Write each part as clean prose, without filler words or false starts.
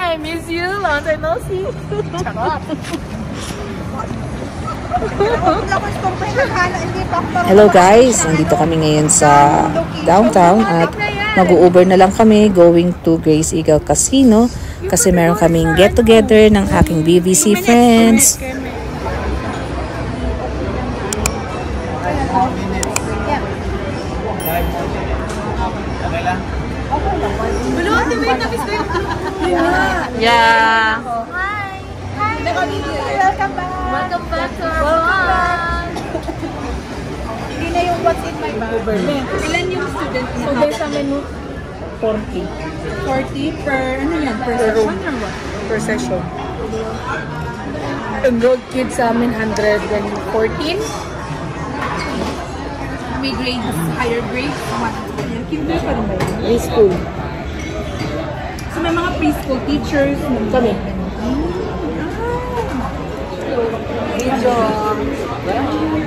Hi, I miss you. Long time no see. Charot. Hello guys, nandito kami ngayon sa downtown at mag-u-Uber na lang kami going to Grace Eagle Casino kasi meron kaming get together ng aking BBC friends. Yeah. Welcome back. Welcome back to our vlog. Hindi na yung what's in my bag. Ilan yung student na? So, there's a menu 40 40 per, ano yan? Per session or what? per session. Enrolled kids sa amin, 114. May grades, higher grades. Kinder pa rin ba yun? Preschool. So, may mga preschool teachers. Kami.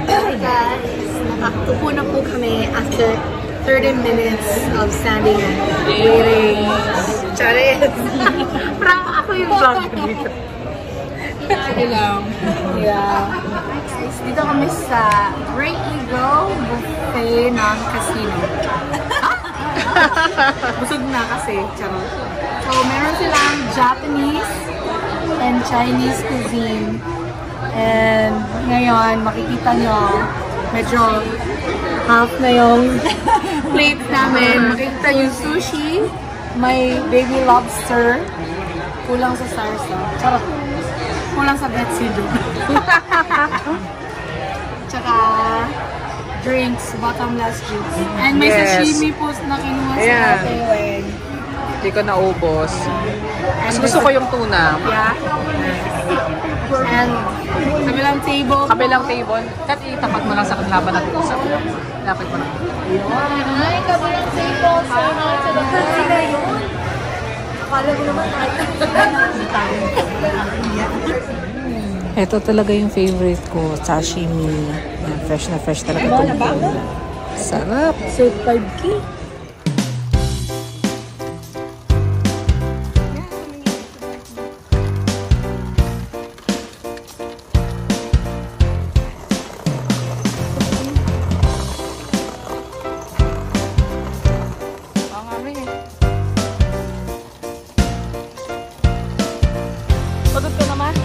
Hi guys. Nakatupo na po kami after 30 minutes of standing and waiting. Charis. Parang ako yung vlog dito. Sige lang. Yeah. Dito kami sa Great Eagle Buffet ng casino. Busog na kasi. Charot. So, meron silang Japanese and Chinese cuisine. And ngayon, makikita nyo, medyo half na yung plates namin. Makikita yung sushi, may baby lobster, kulang sa sarsa. Charot. Kulang sa betsi doon. Tsaka drinks, bottomless juice. And may sashimi po na kinuha sa atin. Hindi ko naubos. Mas gusto ko yung tuna. Yeah. And kabilang table. Kabilang table. Kat itapat mo lang sa kanila ba nag-uusap. Lapit mo lang. Ay, kabilang table. So, sa lahat sila yun. Akala ko naman Ito talaga yung favorite ko. Sashimi. Fresh na fresh talaga. Sarap. So, 5K. Pagod ka naman.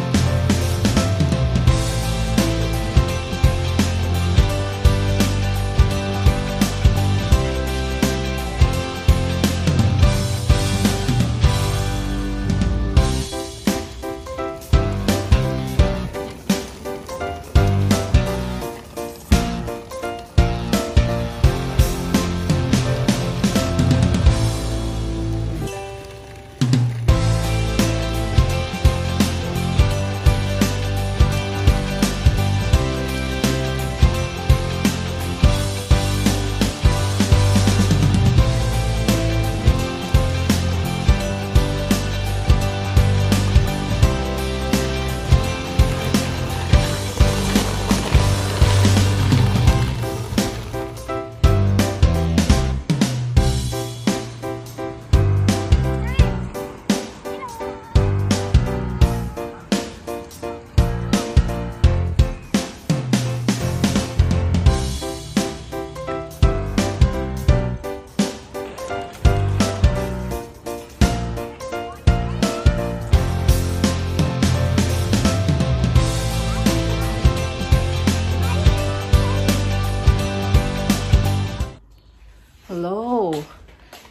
Hello.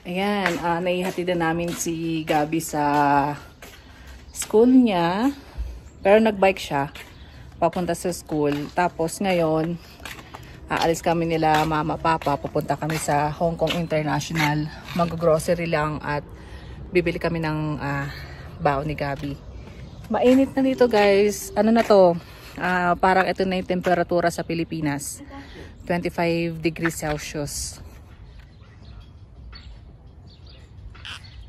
Ayan, naihatid na namin si Gabi sa school niya. Pero nagbike siya papunta sa school. Tapos ngayon, aalis kami nila mama, papa. Pupunta kami sa Hong Kong International. Mag-grocery lang at bibili kami ng baon ni Gabi. Mainit na dito guys. Ano na to? Parang ito na yung temperatura sa Pilipinas. 25 degrees Celsius.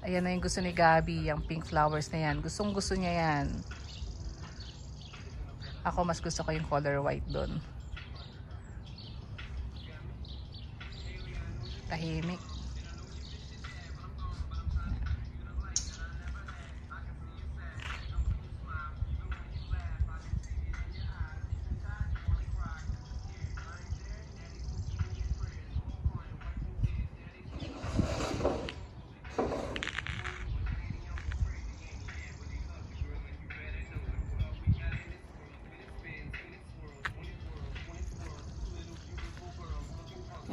Ayan na yung gusto ni Gabi, yung pink flowers na yan. Gustong gusto niya yan. Ako mas gusto ko yung color white doon. Tahimik.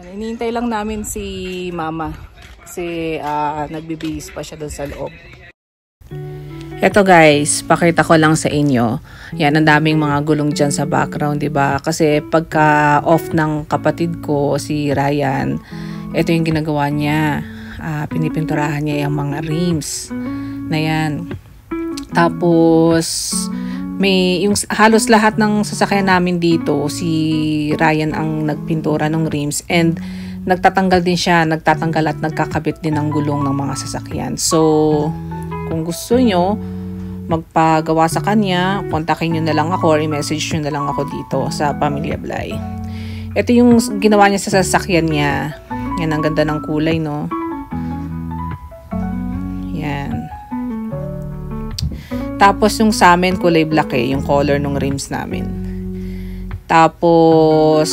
Hinihintay lang namin si Mama kasi nagbibihis pa siya doon sa loob. Eto guys, pakita ko lang sa inyo. Yan, ang daming mga gulong dyan sa background, diba? Kasi pagka off ng kapatid ko, si Ryan, ito yung ginagawa niya. Pinipinturahan niya yung mga rims na yan. Tapos, yung halos lahat ng sasakyan namin dito, si Ryan ang nagpintura ng rims and nagtatanggal din siya, nagtatanggal at nagkakabit din ng gulong ng mga sasakyan. So, kung gusto nyo magpagawa sa kanya, kontakin nyo na lang ako or i-message nyo na lang ako dito sa Pamilya Blay. Ito yung ginawa niya sa sasakyan niya. Yan, ang ganda ng kulay, no? Yan. Tapos yung sa amin, kulay black yung color ng rims namin. Tapos,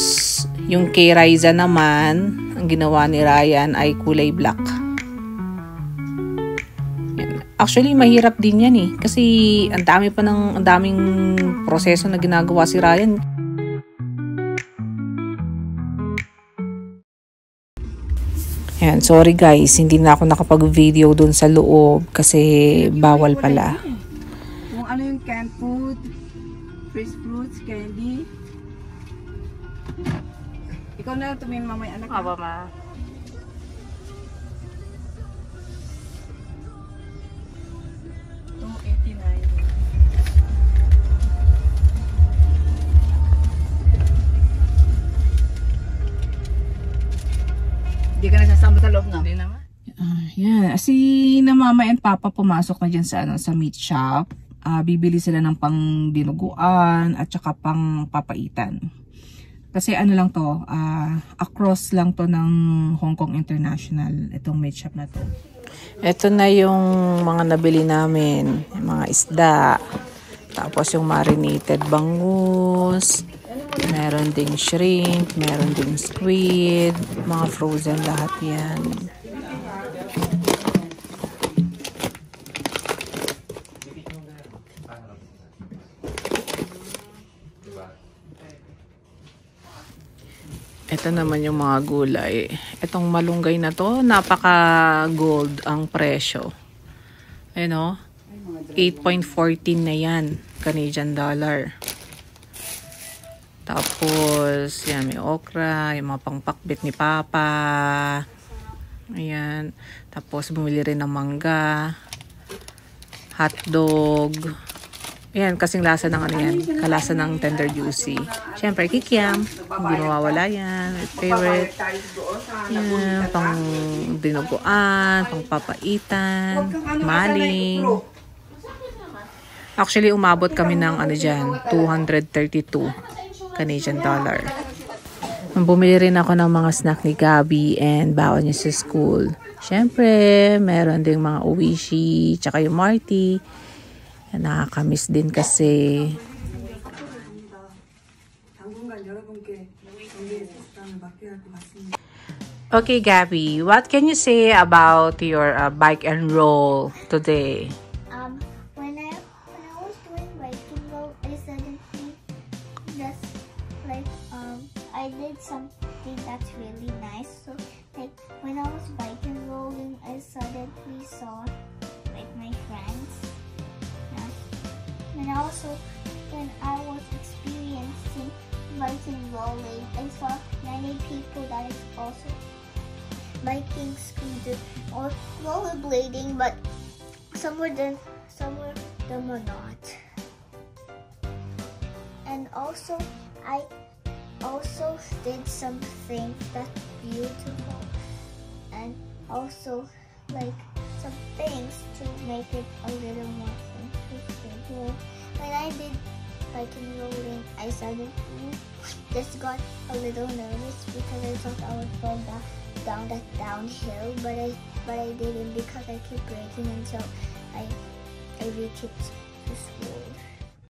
yung kay Raiza naman, ang ginawa ni Ryan ay kulay black. Actually, mahirap din yan kasi ang daming proseso na ginagawa si Ryan. Yan, sorry guys, hindi na ako nakapag-video dun sa loob kasi bawal pala. Kung ano yung canned food, fresh fruits, candy. Ikaw na lang tumingin mamay anak. Aba ma. Hindi ka nagsasama sa loob na? Hindi naman. Yan. Si na mama and papa pumasok na dyan sa meat shop. Bibili sila ng pang dinuguan at saka pang papaitan. Kasi ano lang to, across lang to ng Hong Kong International, itong meat shop na to. Ito na yung mga nabili namin. Yung mga isda. Tapos yung marinated bangus. Meron ding shrimp, meron ding squid, mga frozen lahat yan. Ito naman yung mga gulay. Itong malunggay na to, napaka-gold ang presyo. Ayun o, 8.14 na yan, Canadian dollar. Tapos, yan, may okra, yung mga pangpakbit ni Papa. Ayan. Tapos, bumili rin ng mangga, hotdog. Ayan, kasing lasa ng ano yan, kalasa ng tender juicy. Siyempre, kikiam. Hindi mawawala yan. My favorite. Ayan, pang dinuguan, pang papaitan, maling. Actually, umabot kami ng ano dyan, 232 Canadian dollar. Bumili rin ako ng mga snack ni Gabi and baon niya sa school. Siyempre, meron ding mga Oishi, tsaka yung Marty. Nakakamiss din kasi. Okay, Gabby, what can you say about your bike and roll today? When I was doing biking roll, I suddenly just like I did something that's really nice. So like when I was biking rolling, I suddenly saw like my friends. And also when I was experiencing biking rolling, I saw many people that is also biking, scooter, or rollerblading, but some of them are not. And also, I also did something that's beautiful, and also like some things to make it a little more interesting. When I did biking rolling, I suddenly just got a little nervous because I thought I would fall down that downhill, but I didn't because I kept braking until I reached the school.